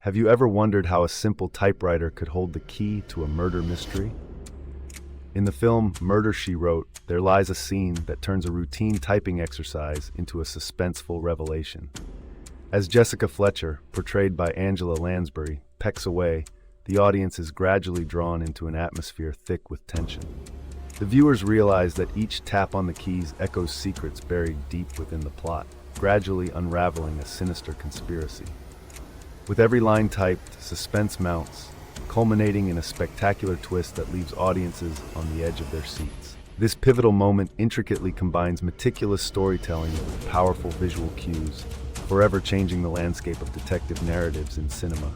Have you ever wondered how a simple typewriter could hold the key to a murder mystery? In the film Murder, She Wrote, there lies a scene that turns a routine typing exercise into a suspenseful revelation. As Jessica Fletcher, portrayed by Angela Lansbury, pecks away, the audience is gradually drawn into an atmosphere thick with tension. The viewers realize that each tap on the keys echoes secrets buried deep within the plot, gradually unraveling a sinister conspiracy. With every line typed, suspense mounts, culminating in a spectacular twist that leaves audiences on the edge of their seats. This pivotal moment intricately combines meticulous storytelling with powerful visual cues, forever changing the landscape of detective narratives in cinema.